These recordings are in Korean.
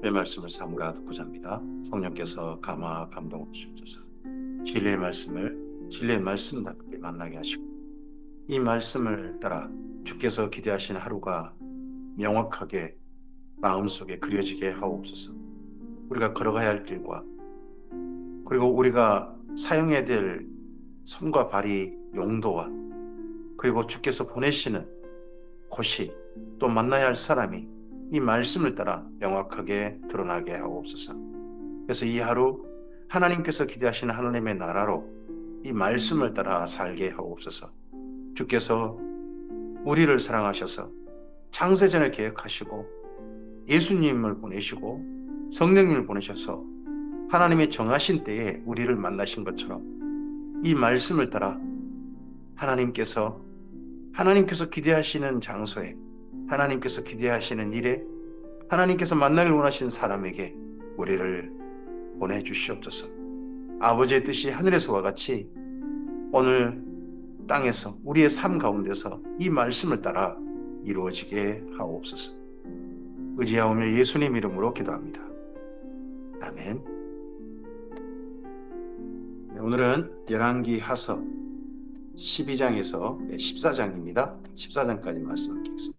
의 말씀을 삼가 듣고자 합니다. 성령께서 감화 감동을 주셔서 진리의 말씀을 진리의 말씀답게 만나게 하시고 이 말씀을 따라 주께서 기대하신 하루가 명확하게 마음속에 그려지게 하옵소서. 우리가 걸어가야 할 길과 그리고 우리가 사용해야 될 손과 발이 용도와 그리고 주께서 보내시는 곳이 또 만나야 할 사람이 이 말씀을 따라 명확하게 드러나게 하옵소서. 그래서 이 하루 하나님께서 기대하시는 하나님의 나라로 이 말씀을 따라 살게 하옵소서. 주께서 우리를 사랑하셔서 창세전에 계획하시고 예수님을 보내시고 성령님을 보내셔서 하나님의 정하신 때에 우리를 만나신 것처럼 이 말씀을 따라 하나님께서 기대하시는 장소에 하나님께서 기대하시는 일에 하나님께서 만나길 원하시는 사람에게 우리를 보내주시옵소서. 아버지의 뜻이 하늘에서와 같이 오늘 땅에서 우리의 삶 가운데서 이 말씀을 따라 이루어지게 하옵소서. 의지하오며 예수님 이름으로 기도합니다. 아멘. 오늘은 열왕기하서 12장에서 14장입니다. 14장까지 말씀드리겠습니다.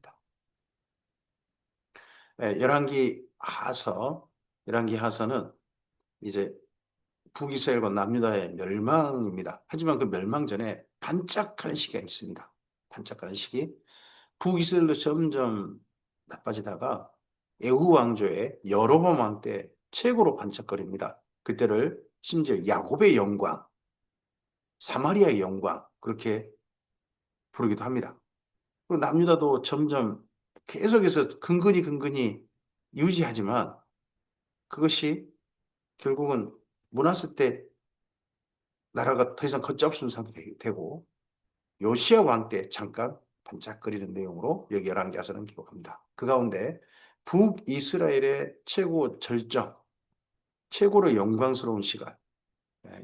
열왕기하서는 이제 북이스라엘과 남유다의 멸망입니다. 하지만 그 멸망 전에 반짝하는 시기가 있습니다. 반짝하는 시기. 북이스라엘도 점점 나빠지다가 에후 왕조의 여로보암 왕 때 최고로 반짝거립니다. 그때를 심지어 야곱의 영광, 사마리아의 영광 그렇게 부르기도 합니다. 그리고 남유다도 점점 계속해서 근근히 유지하지만 그것이 결국은 므낫세 때 나라가 더 이상 걷잡수는 상태 되고 요시야 왕 때 잠깐 반짝거리는 내용으로 여기 열왕기하서는 기록합니다. 그 가운데 북이스라엘의 최고 절정, 최고로 영광스러운 시간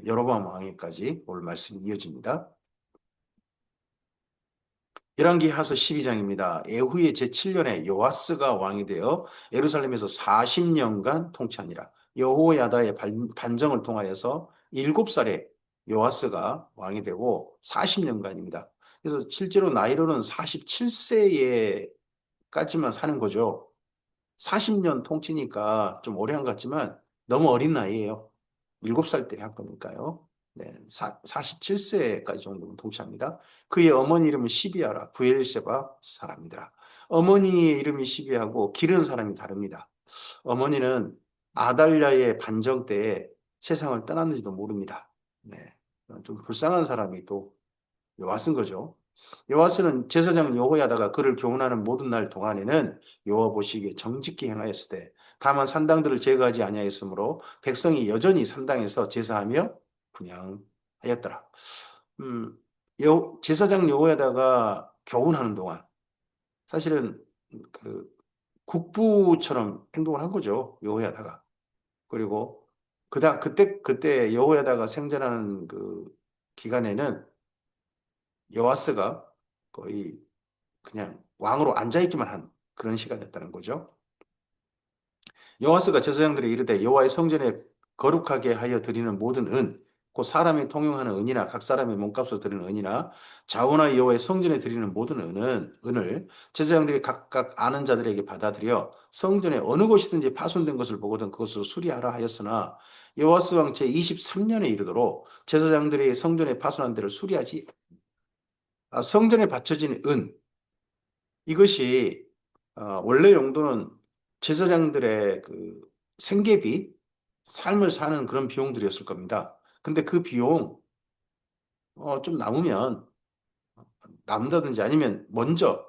여로보암 왕에까지 오늘 말씀이 이어집니다. 열왕기하서 12장입니다. 에후의 제7년에 요아스가 왕이 되어 예루살렘에서 40년간 통치하니라. 여호야다의 반정을 통하여서 7살에 요아스가 왕이 되고 40년간입니다. 그래서 실제로 나이로는 47세에까지만 사는 거죠. 40년 통치니까 좀 오래 한 것 같지만 너무 어린 나이에요. 7살 때 한 거니까요. 네, 47세까지 정도는 통치합니다. 그의 어머니 이름은 시비아라, 부엘세바 사람이더라. 어머니의 이름이 시비아고 기른 사람이 다릅니다. 어머니는 아달랴의 반정 때에 세상을 떠났는지도 모릅니다. 네, 좀 불쌍한 사람이 또 요아스인 거죠. 요아스는 제사장 여호야다가 그를 교훈하는 모든 날 동안에는 여호와 보시기에 정직히 행하였을 때 다만 산당들을 제거하지 아니하였으므로 백성이 여전히 산당에서 제사하며 분향하였더라. 제사장 여호야다가 교훈하는 동안 사실은 그 국부처럼 행동을 한 거죠. 여호야다가. 그리고 그때 여호야다가 생전하는 그 기간에는 여호와스가 거의 그냥 왕으로 앉아있기만 한 그런 시간이었다는 거죠. 여호와스가 제사장들이 이르되 여호와의 성전에 거룩하게 하여 드리는 모든 은, 곧 사람이 통용하는 은이나 각 사람의 몸값으로 드리는 은이나 자원하여 여호와의 성전에 드리는 모든 은을 제사장들이 각각 아는 자들에게 받아들여 성전에 어느 곳이든지 파손된 것을 보거든 그것으로 수리하라 하였으나 여호와스 왕 제23년에 이르도록 제사장들이 성전에 파손한 데를 수리하지 성전에 바쳐진 은 이것이 원래 용도는 제사장들의 그 생계비, 삶을 사는 그런 비용들이었을 겁니다. 근데 그 비용 좀 남는다든지 아니면 먼저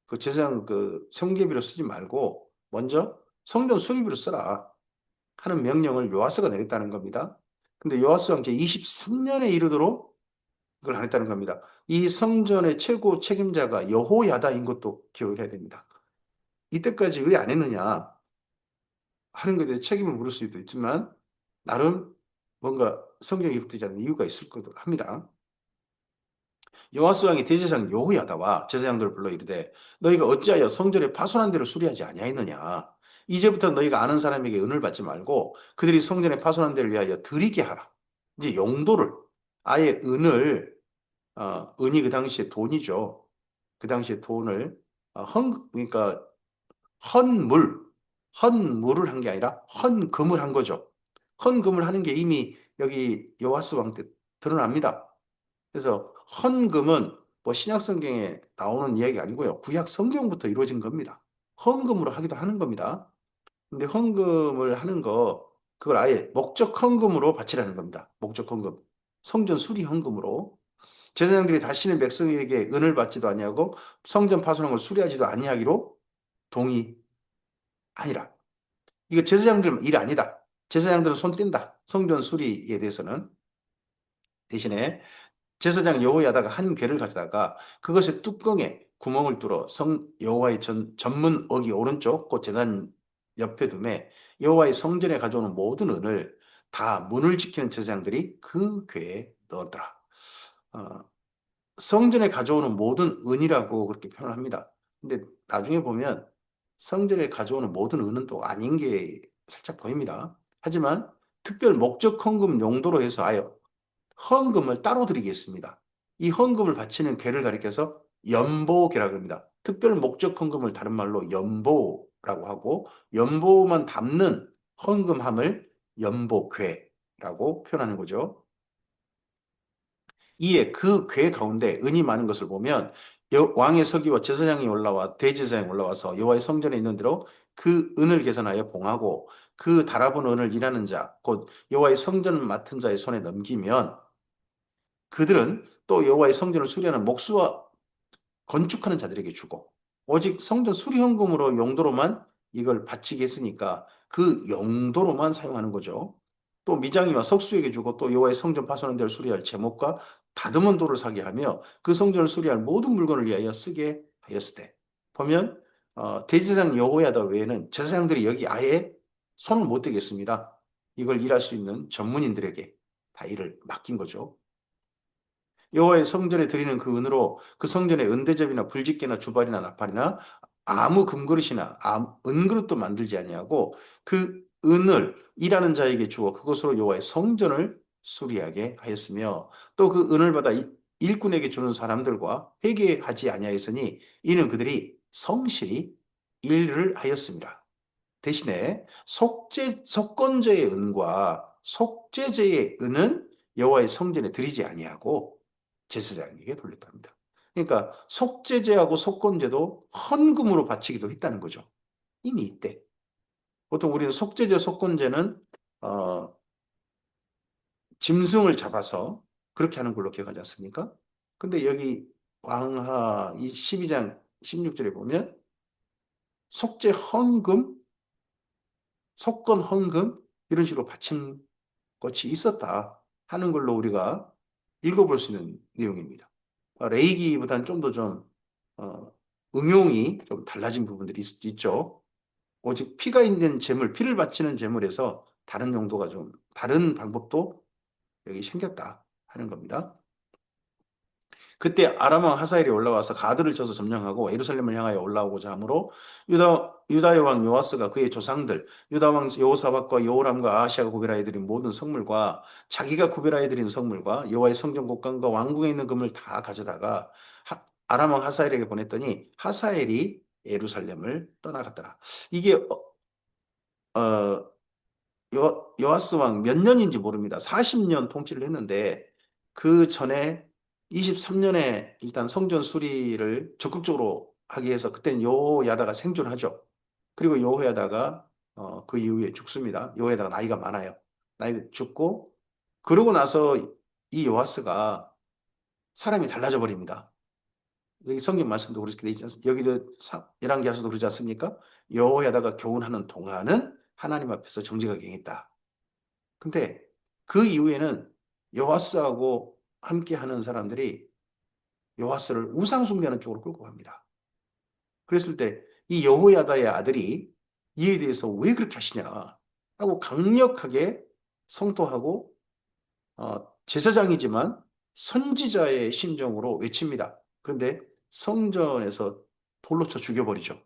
그 제사장 그 생계비로 쓰지 말고 먼저 성전 수리비로 쓰라 하는 명령을 요아스가 내렸다는 겁니다. 근데 요아스 왕 제23년에 이르도록 그걸 안 했다는 겁니다. 이 성전의 최고 책임자가 여호야다인 것도 기억을 해야 됩니다. 이때까지 왜 안 했느냐 하는 것에 대해 책임을 물을 수도 있지만 나름 뭔가 성경에 기록되지 않는 이유가 있을 것도 합니다. 요아스 왕이 대제사장 여호야다와 제사장들을 불러 이르되 너희가 어찌하여 성전의 파손한 데를 수리하지 아니하였느냐 이제부터 너희가 아는 사람에게 은을 받지 말고 그들이 성전에 파손한 데를 위하여 드리게 하라. 이제 용도를 아예 은을 은이 그 당시에 돈이죠. 그 당시에 돈을 그러니까 헌물, 헌물을 한 게 아니라 헌금을 한 거죠. 헌금을 하는 게 이미 여기 요하스 왕 때 드러납니다. 그래서 헌금은 뭐 신약 성경에 나오는 이야기가 아니고요. 구약 성경부터 이루어진 겁니다. 헌금으로 하기도 하는 겁니다. 근데 헌금을 하는 거, 그걸 아예 목적 헌금으로 바치라는 겁니다. 목적 헌금. 성전 수리 헌금으로. 제사장들이 다시는 백성에게 은을 받지도 아니하고 성전 파손한 걸 수리하지도 아니하기로 동의 아니라. 이거 제사장들 일 아니다. 제사장들은 손 뗀다. 성전 수리에 대해서는. 대신에 제사장 여호야다가 한 괴를 가져다가 그것의 뚜껑에 구멍을 뚫어 성 여호와의 전문 어기 오른쪽 그 제단 옆에 둠에 여호와의 성전에 가져오는 모든 은을 다 문을 지키는 제사장들이 그 궤에 넣었더라. 어, 성전에 가져오는 모든 은이라고 그렇게 표현을 합니다. 근데 나중에 보면 성전에 가져오는 모든 은은 또 아닌 게 살짝 보입니다. 하지만 특별 목적 헌금 용도로 해서 아예 헌금을 따로 드리겠습니다. 이 헌금을 바치는 괴를 가리켜서 연보괴라고 합니다. 특별 목적 헌금을 다른 말로 연보라고 하고 연보만 담는 헌금함을 연보괴라고 표현하는 거죠. 이에 그 궤 가운데 은이 많은 것을 보면 왕의 서기와 제사장이 올라와 대제사장이 올라와서 여호와의 성전에 있는 대로 그 은을 계산하여 봉하고 그 달아본 은을 일하는 자, 곧 여호와의 성전을 맡은 자의 손에 넘기면 그들은 또 여호와의 성전을 수리하는 목수와 건축하는 자들에게 주고 오직 성전 수리 헌금으로 용도로만 이걸 바치게 했으니까 그 용도로만 사용하는 거죠. 또 미장이와 석수에게 주고 또 여호와의 성전 파손한 데를 수리할 제목과 다듬은 돌을 사게 하며 그 성전을 수리할 모든 물건을 위하여 쓰게 하였을 때 보면 대제사장 여호야다 외에는 제사장들이 여기 아예 손을 못 대겠습니다. 이걸 일할 수 있는 전문인들에게 다 일을 맡긴 거죠. 여호와의 성전에 드리는 그 은으로 그 성전에 은대접이나 불집게나 주발이나 나팔이나 아무 금그릇이나 은그릇도 만들지 아니하고 그 은을 일하는 자에게 주어 그것으로 여호와의 성전을 수리하게 하였으며 또 그 은을 받아 일꾼에게 주는 사람들과 회개하지 아니하였으니 이는 그들이 성실히 일을 하였습니다. 대신에 속건제의 은과 속죄제의 은은 여호와의 성전에 드리지 아니하고 제사장에게 돌렸답니다. 그러니까 속죄제하고 속건제도 헌금으로 바치기도 했다는 거죠. 이미 이때. 보통 우리는 속죄제, 속건제는 어, 짐승을 잡아서 그렇게 하는 걸로 기억하지 않습니까? 근데 여기 왕하 이 12장 16절에 보면 속죄 헌금, 속건 헌금 이런 식으로 바친 것이 있었다 하는 걸로 우리가 읽어볼 수 있는 내용입니다. 레이기보다는 좀 더 어, 응용이 좀 달라진 부분들이 있죠. 오직 피가 있는 제물, 피를 바치는 제물에서 다른 용도가 좀, 다른 방법도 여기 생겼다 하는 겁니다. 그때 아람 왕 하사엘이 올라와서 가드를 쳐서 점령하고 예루살렘을 향하여 올라오고자 하므로 유다의 왕 요아스가 그의 조상들 유다 왕 여호사밧과 여호람과 아하시아가 구별하여 드린 모든 성물과 자기가 구별하여 드린 성물과 여호와의 성전 곡간과 왕궁에 있는 금을 다 가져다가 아람 왕 하사엘에게 보냈더니 하사엘이 예루살렘을 떠나갔더라. 이게 요아스 왕 몇 년인지 모릅니다. 40년 통치를 했는데 그 전에 23년에 일단 성전 수리를 적극적으로 하기 위해서 그때는 여호야다가 생존하죠. 그리고 여호야다가 그 이후에 죽습니다. 여호야다가 나이가 많아요. 나이가 죽고 그러고 나서 이 요아스가 사람이 달라져 버립니다. 여기 성경 말씀도 그렇게 돼 있지 않습니까? 여기도 열왕기하서도 그러지 않습니까? 여호야다가 교훈하는 동안은 하나님 앞에서 정직하게 행했다. 근데 그 이후에는 여호와스하고 함께 하는 사람들이 여호와스를 우상 숭배하는 쪽으로 끌고 갑니다. 그랬을 때 이 여호야다의 아들이 이에 대해서 왜 그렇게 하시냐 하고 강력하게 성토하고 제사장이지만 선지자의 심정으로 외칩니다. 그런데 성전에서 돌로 쳐 죽여버리죠.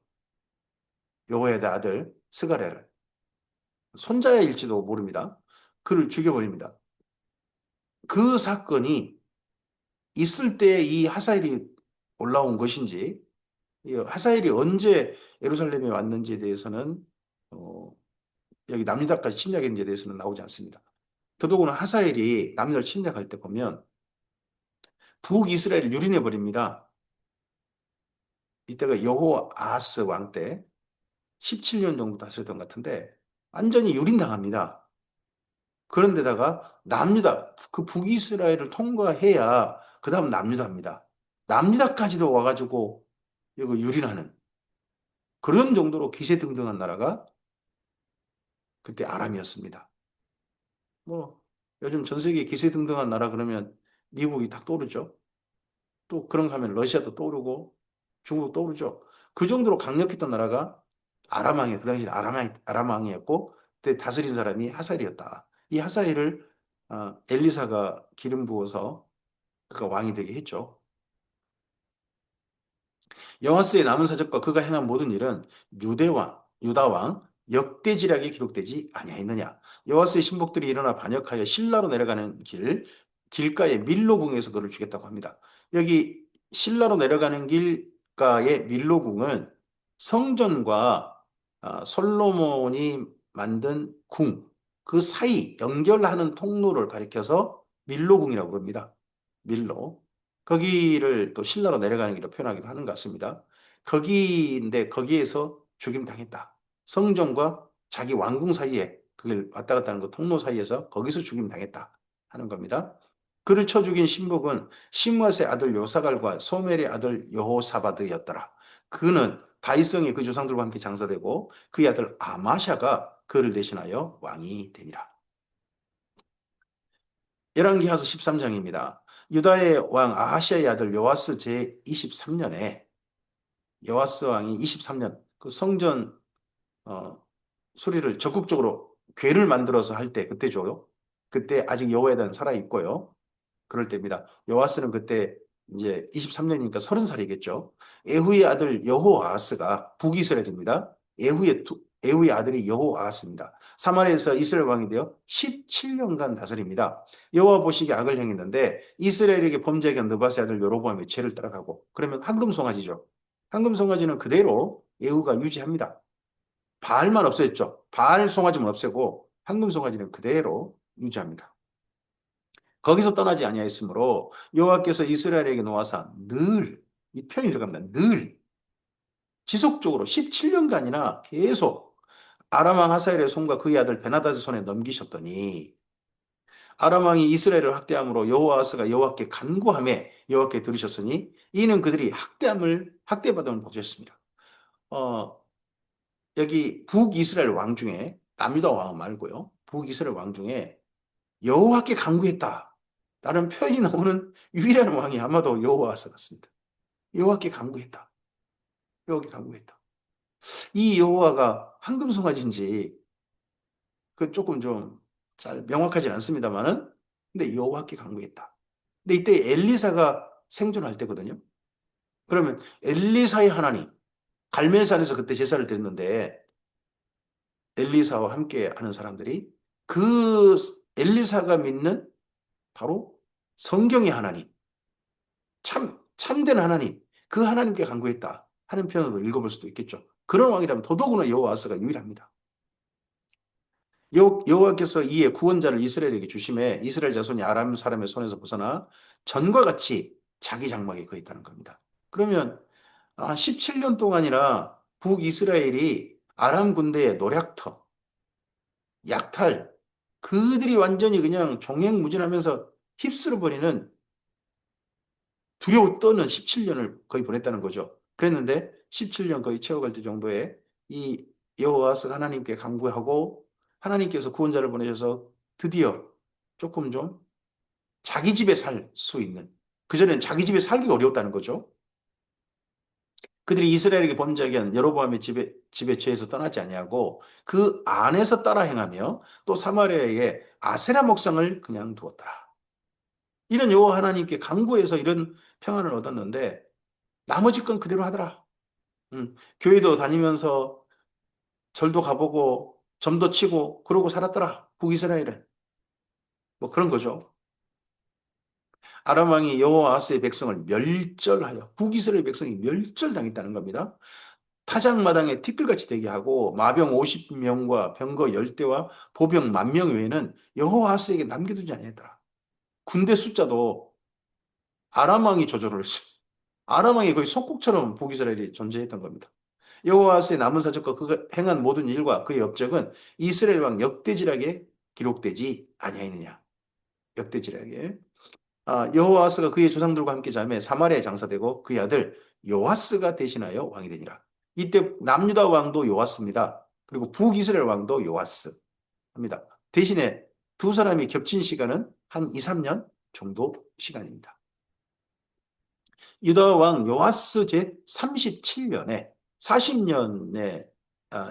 여호야다 아들. 스가랴를. 손자일지도 모릅니다. 그를 죽여버립니다. 그 사건이 있을 때 이 하사엘이 올라온 것인지, 이 하사엘이 언제 예루살렘에 왔는지에 대해서는 어, 여기 남유다까지 침략했는지에 대해서는 나오지 않습니다. 더더구나 하사엘이 남유다를 침략할 때 보면 북이스라엘을 유린해 버립니다. 이때가 여호아하스 왕 때 17년 정도 다스렸던 것 같은데 완전히 유린당합니다. 그런데다가 남유다, 그 북이스라엘을 통과해야 그 다음 남유다입니다. 남유다까지도 와가지고 이거 유린하는 그런 정도로 기세등등한 나라가 그때 아람이었습니다. 뭐 요즘 전 세계 기세등등한 나라 그러면 미국이 딱 떠오르죠. 또 그런 가 하면 러시아도 떠오르고 중국 떠오르죠. 그 정도로 강력했던 나라가 아람왕이 그 당시 아람왕이었고 그때 다스린 사람이 하사엘이었다. 이 하사엘을 엘리사가 기름 부어서 그가 왕이 되게 했죠. 여호와스의 남은 사적과 그가 행한 모든 일은 유다왕 역대지략에 기록되지 아니하였느냐. 여호와스의 신복들이 일어나 반역하여 실라로 내려가는 길가의 밀로궁에서 그를 죽였다고 합니다. 여기 실라로 내려가는 길가의 밀로궁은 성전과 솔로몬이 만든 궁, 그 사이 연결하는 통로를 가리켜서 밀로궁이라고 부릅니다. 밀로. 거기를 또 신라로 내려가는 길로 표현하기도 하는 것 같습니다. 거기인데 거기에서 죽임 당했다. 성전과 자기 왕궁 사이에 그걸 왔다 갔다 하는 그 통로 사이에서 거기서 죽임 당했다 하는 겁니다. 그를 쳐 죽인 신복은 시므앗의 아들 요사갈과 소멜의 아들 여호사바드였더라. 그는 다윗성이 그 조상들과 함께 장사되고 그의 아들 아마샤가 그를 대신하여 왕이 되니라. 열왕기하서 13장입니다. 유다의 왕 아하시아의 아들 요아스 제23년에 요아스 왕이 23년 그 성전 수리를 적극적으로 궤를 만들어서 할 때 그때죠. 그때 아직 여호와에 대한 살아 있고요. 그럴 때입니다. 요아스는 그때 이제 23년이니까 30살이겠죠. 에후의 아들 여호아하스가 북이스라엘입니다. 에후의 아들이 여호아하스입니다. 사마리아에서 이스라엘 왕이 되어 17년간 다스립니다. 여호와 보시기에 악을 행했는데 이스라엘에게 범죄하게 한 느바스의 아들 여로보암의 죄를 따라가고 그러면 황금송아지죠. 황금송아지는 그대로 에후가 유지합니다. 바알만 없애죠. 바알 송아지만 없애고 황금송아지는 그대로 유지합니다. 거기서 떠나지 아니하였으므로 여호와께서 이스라엘에게 놓아사 늘, 이 표현이 들어갑니다. 늘 지속적으로 17년간이나 계속 아람 왕 하사엘의 손과 그의 아들 베나다의 손에 넘기셨더니 아람 왕이 이스라엘을 학대함으로 여호와스가 여호와께 간구함에 여호와께 들으셨으니 이는 그들이 학대받음을 보셨습니다. 어, 여기 북이스라엘 왕 중에 남유다 왕 말고요. 북이스라엘 왕 중에 여호와께 간구했다라는 표현이 나오는 유일한 왕이 아마도 여호와스 같습니다. 여호와께 간구했다. 여호와께 간구했다. 이 여호와가 황금송아지인지 그 조금 좀 잘 명확하진 않습니다만은 근데 여호와께 간구했다. 근데 이때 엘리사가 생존할 때거든요. 그러면 엘리사의 하나님 갈멜산에서 그때 제사를 드렸는데 엘리사와 함께 하는 사람들이 그 엘리사가 믿는 바로 성경의 하나님 참된 하나님, 그 하나님께 간구했다 하는 표현으로 읽어볼 수도 있겠죠. 그런 왕이라면 더더구나 여호와스가 유일합니다. 여호와께서 이에 구원자를 이스라엘에게 주심에 이스라엘 자손이 아람 사람의 손에서 벗어나 전과 같이 자기 장막에 거했다는 겁니다. 그러면 17년 동안이나 북이스라엘이 아람 군대의 노략터, 약탈, 그들이 완전히 그냥 종횡무진하면서 휩쓸어 버리는 두려워 떠는 17년을 거의 보냈다는 거죠. 그랬는데 17년 거의 채워갈 때 정도에 이 여호와서 하나님께 간구하고 하나님께서 구원자를 보내셔서 드디어 조금 좀 자기 집에 살 수 있는 그전엔 자기 집에 살기가 어려웠다는 거죠. 그들이 이스라엘에게 범죄하게 한 여로보암의 집에 죄에서 떠나지 아니하고 그 안에서 따라 행하며 또 사마리아에 아세라 목상을 그냥 두었더라. 이런 여호와 하나님께 간구해서 이런 평안을 얻었는데 나머지 건 그대로 하더라. 교회도 다니면서 절도 가보고 점도 치고 그러고 살았더라. 북이스라엘은. 뭐 그런 거죠. 아람 왕이 여호와스의 백성을 멸절하여 북이스라엘 백성이 멸절당했다는 겁니다. 타작마당에 티끌같이 되게 하고 마병 50명과 병거 10대와 보병 10,000명 외에는 여호와스에게 남겨두지 아니했더라. 군대 숫자도 아람 왕이 조절을 했어요. 아람 왕이 거의 속국처럼 북이스라엘이 존재했던 겁니다. 여호와스의 남은 사적과 그가 행한 모든 일과 그의 업적은 이스라엘 왕 역대지락에 기록되지 아니하느냐. 역대지락에. 여호와스가 그의 조상들과 함께 자매 사마리아에 장사되고 그의 아들 요아스가 대신하여 왕이 되니라. 이때 남유다 왕도 요아스입니다. 그리고 북이스라엘 왕도 요아스 합니다. 대신에 두 사람이 겹친 시간은 한 2, 3년 정도 시간입니다. 유다 왕 요아스 제 37년에 40년에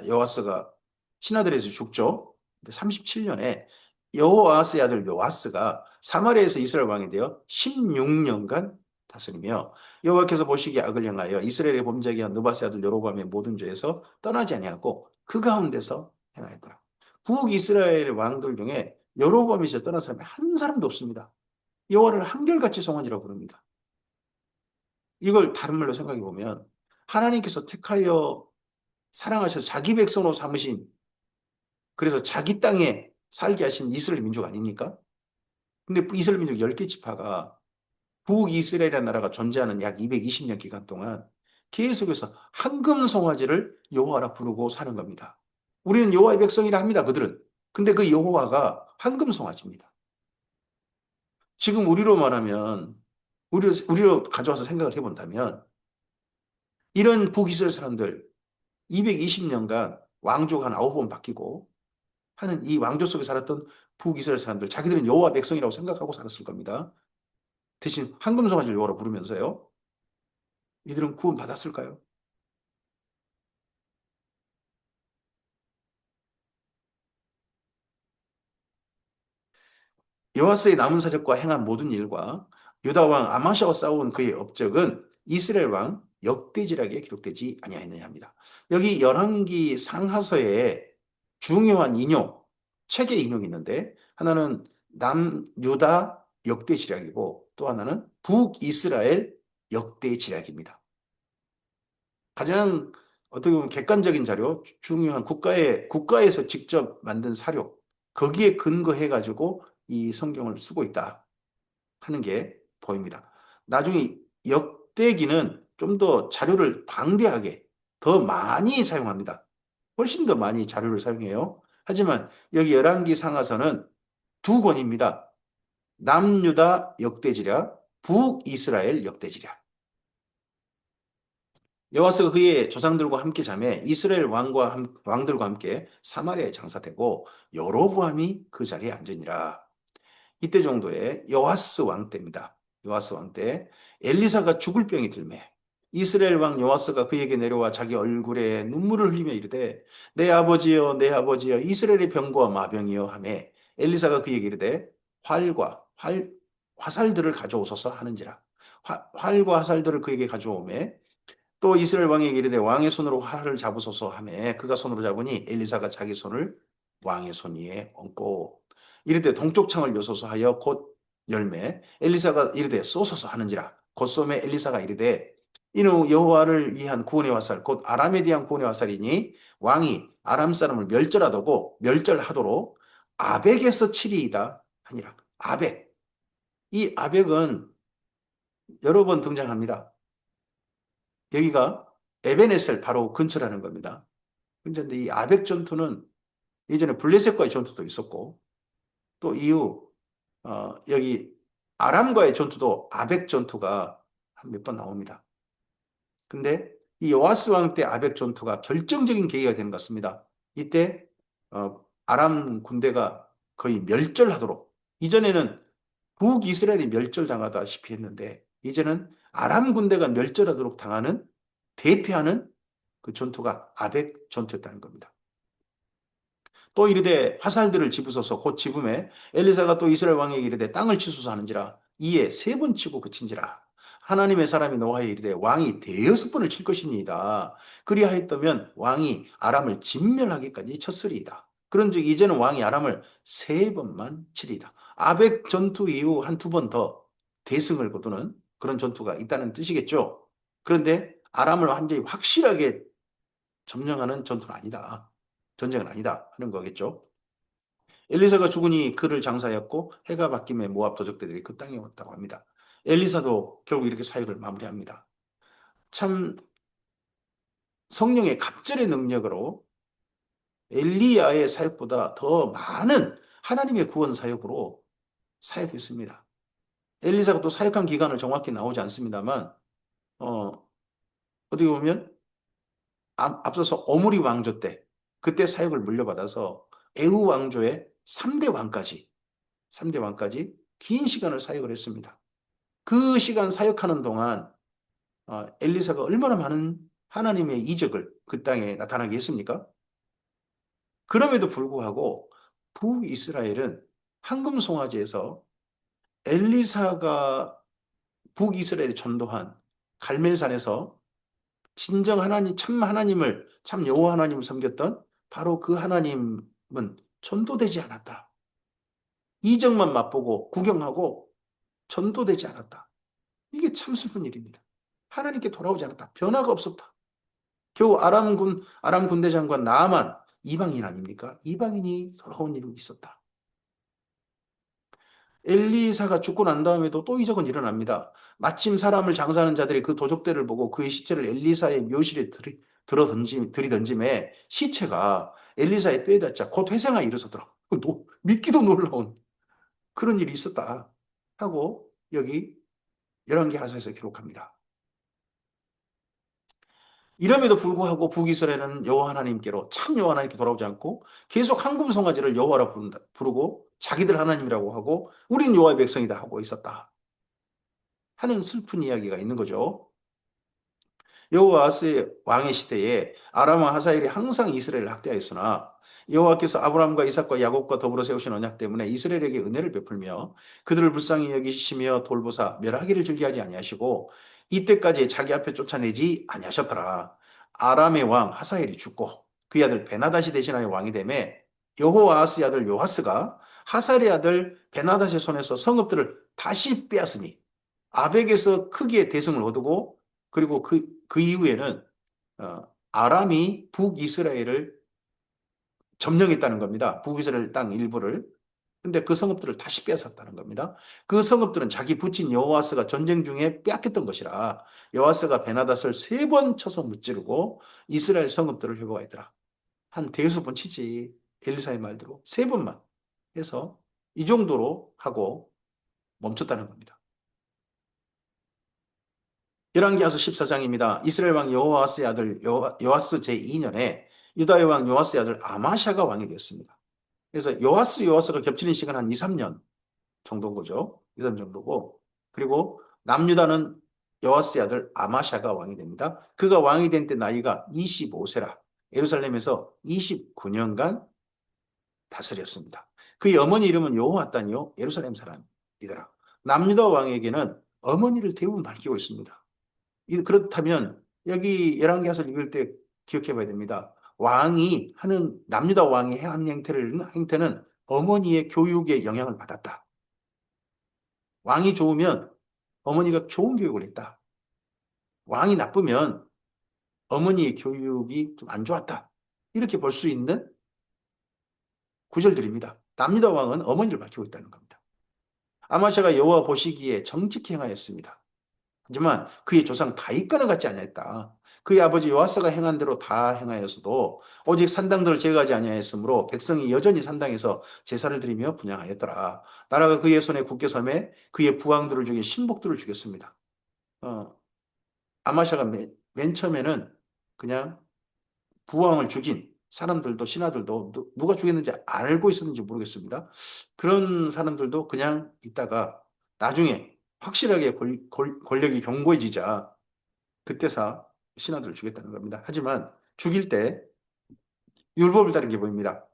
요아스가 신하들에서 죽죠. 37년에 여호아스의 아들 요아스가 사마리아에서 이스라엘 왕이 되어 16년간 다스리며 여호와께서 보시기에 악을 행하여 이스라엘의 범죄하게 느바스의 아들 여로보암의 모든 죄에서 떠나지 아니하고 그 가운데서 행하였더라. 북이스라엘 왕들 중에 여로보암이 떠난 사람이 한 사람도 없습니다. 여호와를 한결같이 송아지라고 부릅니다. 이걸 다른 말로 생각해 보면 하나님께서 택하여 사랑하셔서 자기 백성으로 삼으신 그래서 자기 땅에 살게 하신 이스라엘 민족 아닙니까? 근데 이스라엘 민족 10개 지파가 북이스라엘이라는 나라가 존재하는 약 220년 기간 동안 계속해서 황금 송아지를 여호와라 부르고 사는 겁니다. 우리는 여호와의 백성이라 합니다. 그들은. 근데 그 여호와가 황금 송아지입니다. 지금 우리로 말하면 우리로 가져와서 생각을 해본다면 이런 북이스라엘 사람들 220년간 왕조가 한 9번 바뀌고 하는 이 왕조 속에 살았던 북이스라엘 사람들 자기들은 여호와 백성이라고 생각하고 살았을 겁니다. 대신 황금송아지를 여호와라 부르면서요. 이들은 구원 받았을까요? 여호와스의 남은 사적과 행한 모든 일과 유다 왕 아마샤와 싸운 그의 업적은 이스라엘 왕 역대지락에 기록되지 아니하였느냐 합니다. 여기 열왕기 상하서에 중요한 인용, 책의 인용이 있는데 하나는 남유다 역대지락이고 또 하나는 북이스라엘 역대지락입니다. 가장 어떻게 보면 객관적인 자료, 중요한 국가에서 직접 만든 사료, 거기에 근거해 가지고 이 성경을 쓰고 있다 하는 게 보입니다. 나중에 역대기는 좀 더 자료를 방대하게 더 많이 사용합니다. 훨씬 더 많이 자료를 사용해요. 하지만 여기 열왕기 상하서는 두 권입니다. 남유다 역대지략, 북이스라엘 역대지략. 여호와스가 그의 조상들과 함께 자매 이스라엘 왕들과 함께 사마리아에 장사되고 여로보암이 그 자리에 앉으니라. 이때 정도에 여호와스 왕 때입니다. 여호와스 왕 때 엘리사가 죽을 병이 들매 이스라엘 왕 여호와스가 그에게 내려와 자기 얼굴에 눈물을 흘리며 이르되 내 아버지여 내 아버지여 이스라엘의 병과 마병이여 하매 엘리사가 그에게 이르되 화살들을 가져오소서 하는지라. 활과 화살들을 그에게 가져오매 또 이스라엘 왕에게 이르되 왕의 손으로 활을 잡으소서 하매 그가 손으로 잡으니 엘리사가 자기 손을 왕의 손 위에 얹고 이르되 동쪽 창을 여소서 하여 곧 열매 엘리사가 이르되 쏘소서 하는지라 곧 쏘매 엘리사가 이르되 이는 여호와를 위한 구원의 화살 곧 아람에 대한 구원의 화살이니 왕이 아람 사람을 멸절하도록 아벡에서 치리이다 하니라. 아벡. 이 아벡은 여러 번 등장합니다. 여기가 에베네셀 바로 근처라는 겁니다. 근데 이 아벡 전투는 예전에 블레셋과의 전투도 있었고 또 이후 여기 아람과의 전투도 아벡 전투가 한 몇 번 나옵니다. 근데 이 요아스 왕 때 아벡 전투가 결정적인 계기가 되는 것 같습니다. 이때 아람 군대가 거의 멸절하도록 이전에는 북이스라엘이 멸절당하다시피 했는데 이제는 아람 군대가 멸절하도록 당하는 대표하는 그 전투가 아벡 전투였다는 겁니다. 또 이르되 화살들을 집으소서 곧 집음에 엘리사가 또 이스라엘 왕에게 이르되 땅을 치소서 하는지라 이에 세 번 치고 그친지라. 하나님의 사람이 노아에 이르되 왕이 대여섯 번을 칠 것이니이다. 그리하였다면 왕이 아람을 진멸하기까지 쳤으리이다. 그런즉 이제는 왕이 아람을 세 번만 치리이다. 아벡 전투 이후 한 두 번 더 대승을 거두는 그런 전투가 있다는 뜻이겠죠. 그런데 아람을 완전히 확실하게 점령하는 전투는 아니다. 전쟁은 아니다 하는 거겠죠. 엘리사가 죽으니 그를 장사였고 해가 바뀜에 모압 도적들이 그 땅에 왔다고 합니다. 엘리사도 결국 이렇게 사역을 마무리합니다. 참 성령의 갑절의 능력으로 엘리야의 사역보다 더 많은 하나님의 구원 사역으로 사역했습니다. 엘리사가 또 사역한 기간을 정확히 나오지 않습니다만 어, 어떻게 보면 앞서서 오므리 왕조 때 그때 사역을 물려받아서 에후 왕조의 3대 왕까지 3대 왕까지 긴 시간을 사역을 했습니다. 그 시간 사역하는 동안 엘리사가 얼마나 많은 하나님의 이적을 그 땅에 나타나게 했습니까? 그럼에도 불구하고 북이스라엘은 황금송아지에서 엘리사가 북이스라엘에 전도한 갈멜산에서 진정 하나님, 참 하나님을, 참 여호와 하나님을 섬겼던 바로 그 하나님은 전도되지 않았다. 이적만 맛보고 구경하고 전도되지 않았다. 이게 참 슬픈 일입니다. 하나님께 돌아오지 않았다. 변화가 없었다. 겨우 아람 군대 장관 나아만 이방인 아닙니까? 이방인이 돌아온 일이 있었다. 엘리사가 죽고 난 다음에도 또 이적은 일어납니다. 마침 사람을 장사하는 자들이 그 도적대를 보고 그의 시체를 엘리사의 묘실에 들이던짐에 시체가 엘리사의 뼈에 닿자 곧 회생하여 일어서더라. 믿기도 놀라운 그런 일이 있었다 하고 여기 열왕기하서에서 기록합니다. 이럼에도 불구하고 북이스라엘은 여호와 하나님께로 참 여호와 하나님께 돌아오지 않고 계속 황금송아지를 여호와라 부르고 자기들 하나님이라고 하고 우린 여호와의 백성이다 하고 있었다 하는 슬픈 이야기가 있는 거죠. 여호와스의 왕의 시대에 아람과 하사엘이 항상 이스라엘을 학대하였으나 여호와께서 아브라함과 이삭과 야곱과 더불어 세우신 언약 때문에 이스라엘에게 은혜를 베풀며 그들을 불쌍히 여기시며 돌보사 멸하기를 즐기하지 아니하시고 이때까지 자기 앞에 쫓아내지 아니하셨더라. 아람의 왕 하사엘이 죽고 그의 아들 베나다시 대신하여 왕이 되매 여호아스의 아들 요하스가 하사엘의 아들 베나다시의 손에서 성읍들을 다시 빼앗으니 아벡에서 크게 대승을 거두고 그리고 그 이후에는 아람이 북이스라엘을 점령했다는 겁니다. 북이스라엘 땅 일부를. 근데 그 성읍들을 다시 빼앗았다는 겁니다. 그 성읍들은 자기 부친 여호와스가 전쟁 중에 빼앗겼던 것이라 여호와스가 베나닷을 세 번 쳐서 무찌르고 이스라엘 성읍들을 회복하였더라. 한 대여섯 번 치지 엘리사의 말대로 세 번만 해서 이 정도로 하고 멈췄다는 겁니다. 열왕기하서 14장입니다. 이스라엘 왕 여호와스의 아들 요아스 제2년에 유다의 왕 요아스의 아들 아마샤가 왕이 되었습니다. 그래서 요아스가 겹치는 시간 한 2, 3년 정도인 거죠. 2, 3년 정도고. 그리고 남유다는 요아스의 아들 아마샤가 왕이 됩니다. 그가 왕이 된 때 나이가 25세라 예루살렘에서 29년간 다스렸습니다. 그의 어머니 이름은 여호와단이요 예루살렘 사람이더라. 남유다 왕에게는 어머니를 대부분 밝히고 있습니다. 그렇다면 여기 열왕기하서 읽을 때 기억해 봐야 됩니다. 왕이 하는 남유다 왕이 하는 행태는 어머니의 교육에 영향을 받았다. 왕이 좋으면 어머니가 좋은 교육을 했다. 왕이 나쁘면 어머니의 교육이 좀 안 좋았다. 이렇게 볼 수 있는 구절들입니다. 남유다 왕은 어머니를 밝히고 있다는 겁니다. 아마샤가 여호와 보시기에 정직히 행하였습니다. 하지만 그의 조상 다윗과는 같지 아니했다. 그의 아버지 요아스가 행한 대로 다 행하였어도 오직 산당들을 제거하지 아니하였으므로 백성이 여전히 산당에서 제사를 드리며 분향하였더라. 나라가 그의 손에 굳게 섬에 그의 부왕들을 죽인 신복들을 죽였습니다. 아마샤가 맨 처음에는 그냥 부왕을 죽인 사람들도 신하들도 누가 죽였는지 알고 있었는지 모르겠습니다. 그런 사람들도 그냥 있다가 나중에 확실하게 권력이 견고해지자 그때서 신하들을 죽였다는 겁니다. 하지만 죽일 때 율법을 따른 게 보입니다.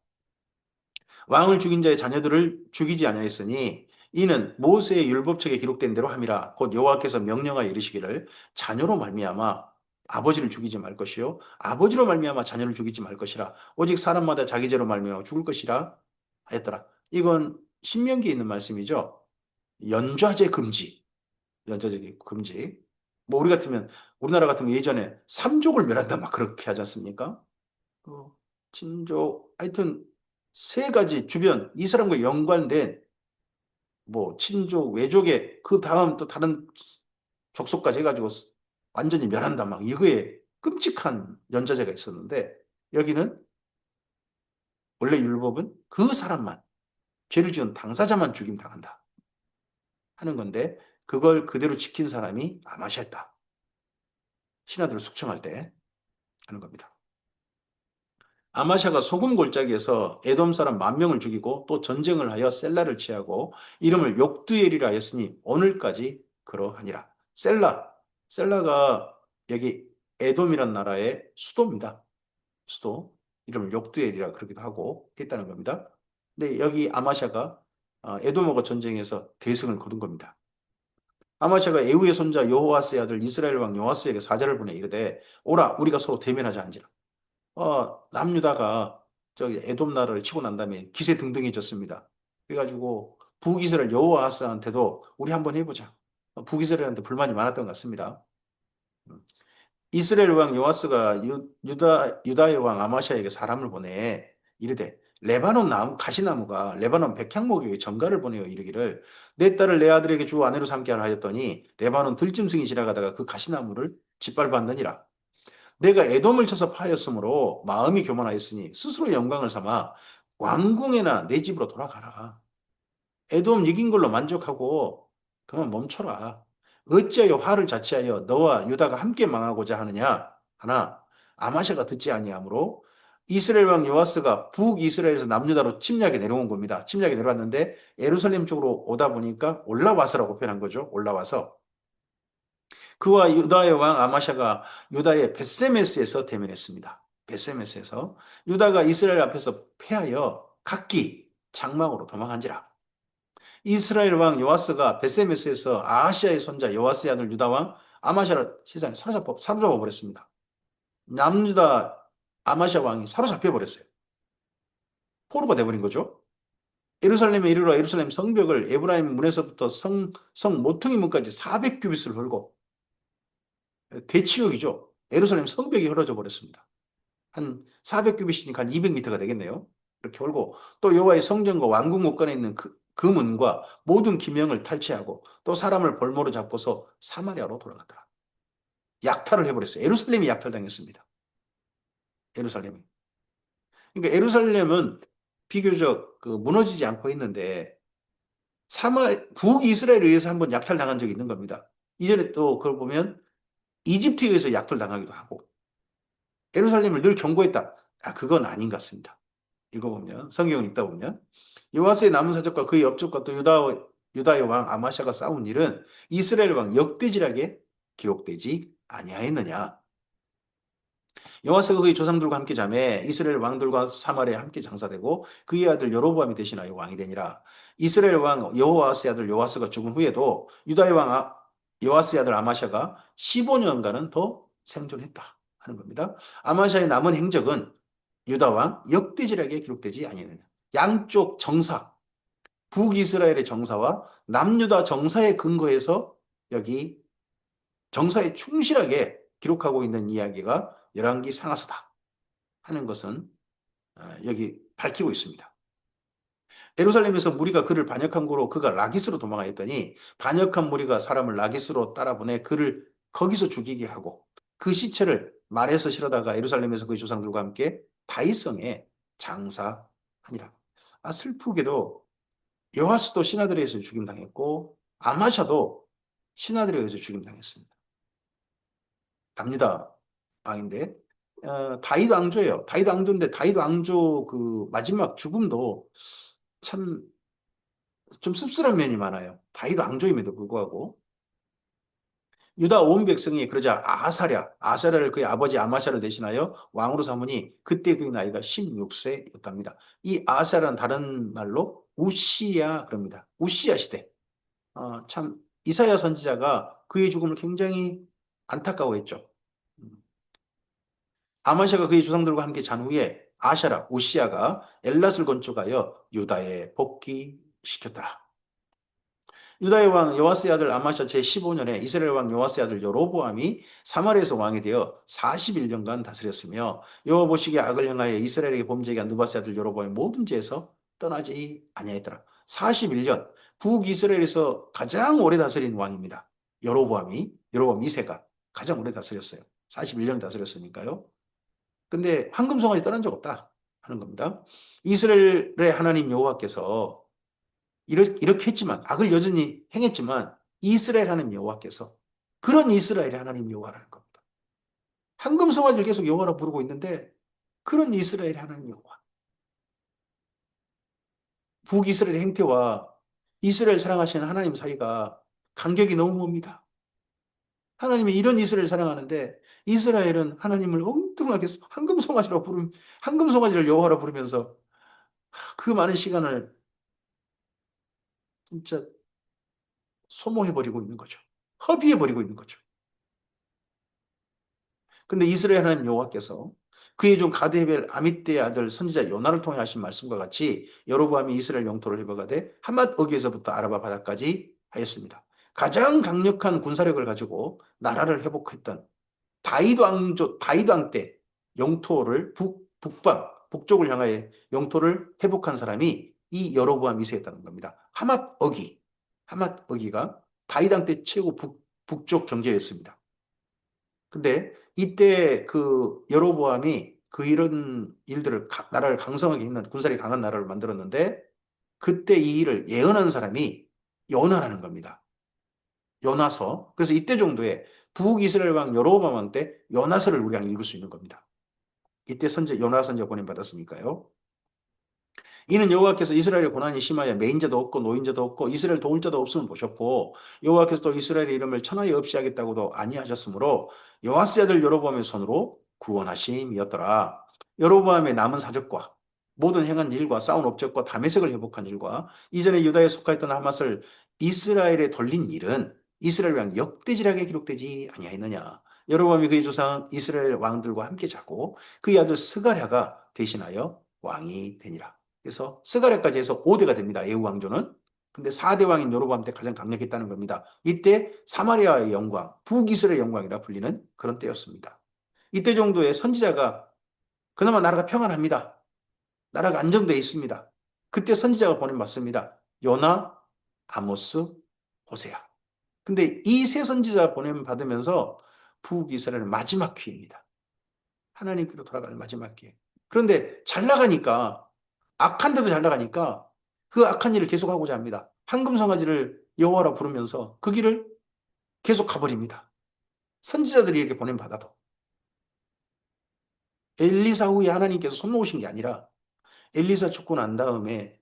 왕을 죽인 자의 자녀들을 죽이지 아니하였으니 이는 모세의 율법책에 기록된 대로 함이라. 곧 여호와께서 명령하여 이르시기를 자녀로 말미암아 아버지를 죽이지 말 것이요 아버지로 말미암아 자녀를 죽이지 말 것이라. 오직 사람마다 자기 죄로 말미암아 죽을 것이라 하였더라. 이건 신명기에 있는 말씀이죠. 연좌제 금지. 연좌제 금지. 뭐 우리 같으면 우리나라 같으면 예전에 삼족을 멸한다 막 그렇게 하지 않습니까? 친족 하여튼 세 가지 주변 이 사람과 연관된 뭐 친족, 외족의 그 다음 또 다른 족속까지 해가지고 완전히 멸한다 막 이거에 끔찍한 연좌제가 있었는데 여기는 원래 율법은 그 사람만 죄를 지은 당사자만 죽임 당한다 하는 건데 그걸 그대로 지킨 사람이 아마샤였다. 신하들을 숙청할 때 하는 겁니다. 아마샤가 소금 골짜기에서 에돔 사람 10,000명을 죽이고 또 전쟁을 하여 셀라를 취하고 이름을 욕두엘이라 하였으니 오늘까지 그러하니라. 셀라가 여기 에돔이란 나라의 수도입니다. 수도. 이름을 욕두엘이라 그러기도 하고 했다는 겁니다. 근데 여기 아마샤가 에돔하고 전쟁에서 대승을 거둔 겁니다. 아마샤가 에우의 손자 여호와스의 아들 이스라엘 왕 여호와스에게 사자를 보내 이르되 오라 우리가 서로 대면하자 한지라. 남유다가 저기 에돔 나라를 치고 난 다음에 기세 등등해졌습니다. 그래가지고 북이스라엘 여호와스한테도 우리 한번 해보자. 북이스라엘한테 불만이 많았던 것 같습니다. 음. 이스라엘 왕 요아스가 유다의 왕 아마샤에게 사람을 보내 이르되 레바논 나무 가시나무가 레바논 백향목에게 전가를 보내어 이르기를 내 딸을 내 아들에게 주 아내로 삼게 하라 하였더니 레바논 들짐승이 지나가다가 그 가시나무를 짓밟았느니라. 내가 에돔을 쳐서 파였으므로 마음이 교만하였으니 스스로 영광을 삼아 왕궁에나 내 집으로 돌아가라. 에돔 이긴 걸로 만족하고 그만 멈춰라. 어찌하여 화를 자취하여 너와 유다가 함께 망하고자 하느냐? 하나 아마샤가 듣지 아니하므로 이스라엘 왕 요아스가 북이스라엘에서 남유다로 침략에 내려온 겁니다. 침략에 내려왔는데 예루살렘 쪽으로 오다 보니까 올라와서라고 표현한 거죠. 올라와서 그와 유다의 왕 아마샤가 유다의 벳세메스에서 대면했습니다. 벳세메스에서 유다가 이스라엘 앞에서 패하여 각기 장막으로 도망한지라. 이스라엘 왕 요아스가 벳세메스에서 아하시아의 손자 요아스의 아들 유다 왕 아마샤를 세상에 사로잡아 버렸습니다. 남유다 아마샤 왕이 사로잡혀 버렸어요. 포로가 돼버린 거죠. 예루살렘에 이르러 예루살렘 성벽을 에브라임 문에서부터 성 모퉁이 문까지 400규빗을 헐고 대치역이죠. 예루살렘 성벽이 헐어져 버렸습니다. 한 400규빗이니까 한 200m가 되겠네요. 이렇게 헐고 또 여호와의 성전과 왕궁 목간에 있는 그 문과 모든 기명을 탈취하고 또 사람을 볼모로 잡고서 사마리아로 돌아갔더라. 약탈을 해버렸어요. 예루살렘이 약탈당했습니다. 예루살렘이. 그러니까 예루살렘은 비교적 무너지지 않고 있는데 북이스라엘에 의해서 한번 약탈당한 적이 있는 겁니다. 이전에 또 그걸 보면 이집트에 의해서 약탈당하기도 하고 예루살렘을 늘 경고했다. 그건 아닌 것 같습니다. 읽어보면 성경을 읽다 보면 요아스의 남은 사적과 그의 옆집과 또 유다의 왕 아마샤가 싸운 일은 이스라엘 왕 역대지락에 기록되지 아니하였느냐. 요아스가 그의 조상들과 함께 자매 이스라엘 왕들과 사마리아에 함께 장사되고 그의 아들 여로보암이 대신하여 왕이 되니라. 이스라엘 왕 여호아스의 아들 요아스가 죽은 후에도 유다의 왕 요아스의 아들 아마샤가 15년간은 더 생존했다 하는 겁니다. 아마샤의 남은 행적은 유다 왕 역대지락에 기록되지 아니하느냐. 양쪽 정사, 북이스라엘의 정사와 남유다 정사에 근거해서 여기 정사에 충실하게 기록하고 있는 이야기가 열왕기 상하서다 하는 것은 여기 밝히고 있습니다. 예루살렘에서 무리가 그를 반역한 고로 그가 라기스로 도망하였더니 반역한 무리가 사람을 라기스로 따라보내 그를 거기서 죽이게 하고 그 시체를 말에서 실어다가 예루살렘에서 그의 조상들과 함께 다윗성에 장사하니라. 슬프게도 여호와스도 신하들에 의해서 죽임당했고 아마샤도 신하들에 의해서 죽임당했습니다. 답니다. 왕인데 다윗 왕조예요. 다윗 왕조인데 다윗 왕조 그 마지막 죽음도 참 좀 씁쓸한 면이 많아요. 다윗 왕조임에도 불구하고 유다 온 백성이 그러자 아사랴를 그의 아버지 아마샤를 대신하여 왕으로 삼으니 그때 그의 나이가 16세였답니다. 이 아사랴는 다른 말로 우시야 그럽니다. 우시야 시대. 참 이사야 선지자가 그의 죽음을 굉장히 안타까워했죠. 음, 아마샤가 그의 조상들과 함께 잔 후에 아샤라, 우시야가 엘랏을 건축하여 유다에 복귀시켰더라. 유다의 왕 요아스의 아들 아마샤 제15년에 이스라엘 왕 요아스의 아들 여로보암이 사마리아에서 왕이 되어 41년간 다스렸으며 여호와 보시기에 악을 행하여 이스라엘에게 범죄하게 한 느바스의 아들 여로보암의 모든 죄에서 떠나지 아니하였더라. 41년 북이스라엘에서 가장 오래 다스린 왕입니다. 여로보암 2세가 가장 오래 다스렸어요. 41년 다스렸으니까요. 근데 황금송아지 떠난 적 없다 하는 겁니다. 이스라엘의 하나님 여호와께서 이렇게 했지만 악을 여전히 행했지만 이스라엘 하나님 여호와께서 그런 이스라엘의 하나님 여호와라는 겁니다. 황금송아지를 계속 여호와라 부르고 있는데 그런 이스라엘의 하나님 여호와. 북이스라엘의 행태와 이스라엘 사랑하시는 하나님 사이가 간격이 너무 멉니다. 하나님이 이런 이스라엘 사랑하는데 이스라엘은 하나님을 엉뚱하게 황금송아지를 여호와라 부르면서 그 많은 시간을 진짜 소모해버리고 있는 거죠. 허비해버리고 있는 거죠. 근데 이스라엘 하나님 여호와께서 그의 종 가데벨 아mit대의 아들 선지자 요나를 통해 하신 말씀과 같이 여로보암이 이스라엘 영토를 회복하되 하맛 어기에서부터 아라바 바다까지 하였습니다. 가장 강력한 군사력을 가지고 나라를 회복했던 다윗 왕 때 영토를 북쪽을 향하여 영토를 회복한 사람이 이 여로보암 2세였다는 겁니다. 하맛 어기가 다윗 왕 때 최고 북쪽 경제였습니다. 근데 이때 그 여로보암이 그 이런 일들을 나라를 강성하게 했는 군사력이 강한 나라를 만들었는데 그때 이 일을 예언한 사람이 요나라는 겁니다. 요나서. 그래서 이때 정도에 북이스라엘 왕 여로보암 왕 때 요나서를 우리가 읽을 수 있는 겁니다. 이때 요나 선지가 보냄 받았으니까요. 이는 여호와께서 이스라엘의 고난이 심하여 매인자도 없고 노인자도 없고 이스라엘 도울 자도 없음을 보셨고 여호와께서 또 이스라엘의 이름을 천하에 없이 하겠다고도 아니하셨으므로 요아스 아들 여로보암의 손으로 구원하심이었더라. 여로보암의 남은 사적과 모든 행한 일과 쌓은 업적과 다메섹을 회복한 일과 이전에 유다에 속하였던 하맛을 이스라엘에 돌린 일은 이스라엘 왕 역대지략에 기록되지 아니하였느냐. 여로보암이 그의 조상 이스라엘 왕들과 함께 자고 그의 아들 스가랴가 대신하여 왕이 되니라. 그래서 스가랴까지 해서 5대가 됩니다. 에후 왕조는. 근데 4대 왕인 여로보암 때 가장 강력했다는 겁니다. 이때 사마리아의 영광, 북이스라엘의 영광이라 불리는 그런 때였습니다. 이때 정도에 선지자가 그나마 나라가 평안합니다. 나라가 안정되어 있습니다. 그때 선지자가 보낸 맞습니다. 요나, 아모스, 호세아. 근데 이 세 선지자 보냄 받으면서 북이스라엘은 마지막 기회입니다. 하나님께로 돌아가는 마지막 기회. 그런데 잘 나가니까 악한데도 잘 나가니까 그 악한 일을 계속하고자 합니다. 황금송아지를 여호와라 부르면서 그 길을 계속 가버립니다. 선지자들이 이렇게 보냄받아도 엘리사 후에 하나님께서 손 놓으신 게 아니라 엘리사 죽고 난 다음에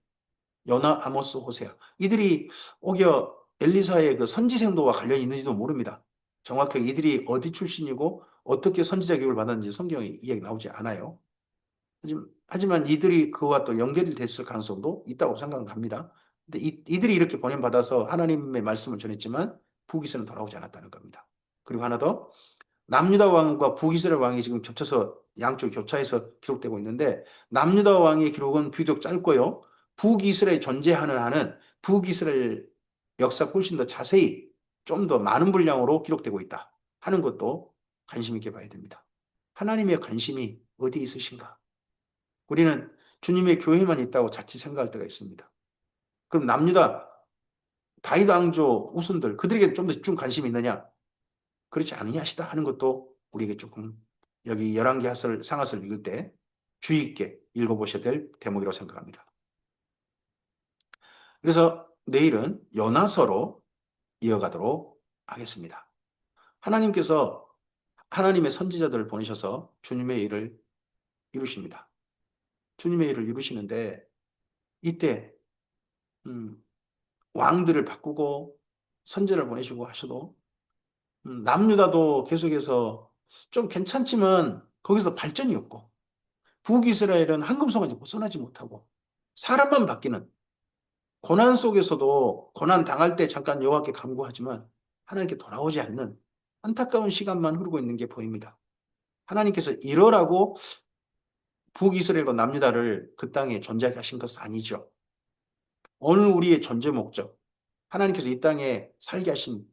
요나, 아모스, 호세아 이들이 오히려 엘리사의 그 선지생도와 관련이 있는지도 모릅니다. 정확하게 이들이 어디 출신이고 어떻게 선지자 교육을 받았는지 성경에 이야기 나오지 않아요. 하지만 이들이 그와 또 연결이 됐을 가능성도 있다고 생각합니다. 근데 이들이 이렇게 보냄받아서 하나님의 말씀을 전했지만 북이스라엘은 돌아오지 않았다는 겁니다. 그리고 하나 더 남유다 왕과 북이스라엘 왕이 지금 겹쳐서 양쪽 교차해서 기록되고 있는데 남유다 왕의 기록은 비교적 짧고요. 북이스라엘 존재하는 한은 북이스라엘 역사 훨씬 더 자세히 좀 더 많은 분량으로 기록되고 있다 하는 것도 관심 있게 봐야 됩니다. 하나님의 관심이 어디 있으신가? 우리는 주님의 교회만 있다고 자칫 생각할 때가 있습니다. 그럼 남유다, 다윗 왕조 후손들 그들에게 좀 더 집중 관심이 있느냐? 그렇지 않으냐시다 하는 것도 우리에게 조금 여기 열왕기 상하스를 읽을 때 주의 있게 읽어보셔야 될 대목이라고 생각합니다. 그래서 내일은 요나서로 이어가도록 하겠습니다. 하나님께서 하나님의 선지자들을 보내셔서 주님의 일을 이루십니다. 주님의 일을 이루시는데 이때 왕들을 바꾸고 선지자를 보내시고 하셔도 남유다도 계속해서 좀 괜찮지만 거기서 발전이 없고 북이스라엘은 황금성까지 벗어나지 못하고 사람만 바뀌는 고난 속에서도 고난 당할 때 잠깐 여호와께 간구하지만 하나님께 돌아오지 않는 안타까운 시간만 흐르고 있는 게 보입니다. 하나님께서 이러라고 북이스라엘과 남유다를 그 땅에 존재하게 하신 것은 아니죠. 오늘 우리의 존재 목적, 하나님께서 이 땅에 살게 하신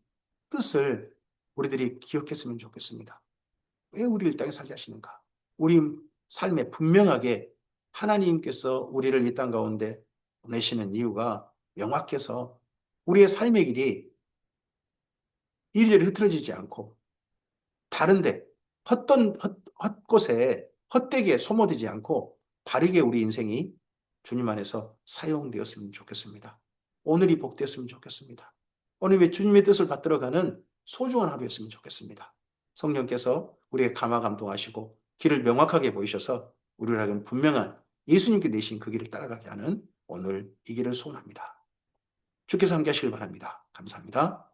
뜻을 우리들이 기억했으면 좋겠습니다. 왜 우리를 이 땅에 살게 하시는가? 우리 삶에 분명하게 하나님께서 우리를 이 땅 가운데 보내시는 이유가 명확해서 우리의 삶의 길이 이리저리 흐트러지지 않고 다른데 헛곳에 헛되게 소모되지 않고 바르게 우리 인생이 주님 안에서 사용되었으면 좋겠습니다. 오늘이 복되었으면 좋겠습니다. 오늘 주님의 뜻을 받들어가는 소중한 하루였으면 좋겠습니다. 성령께서 우리의 감화감동하시고 길을 명확하게 보이셔서 우리라는 분명한 예수님께 내신 그 길을 따라가게 하는 오늘 이 길을 소원합니다. 주께서 함께 하시길 바랍니다. 감사합니다.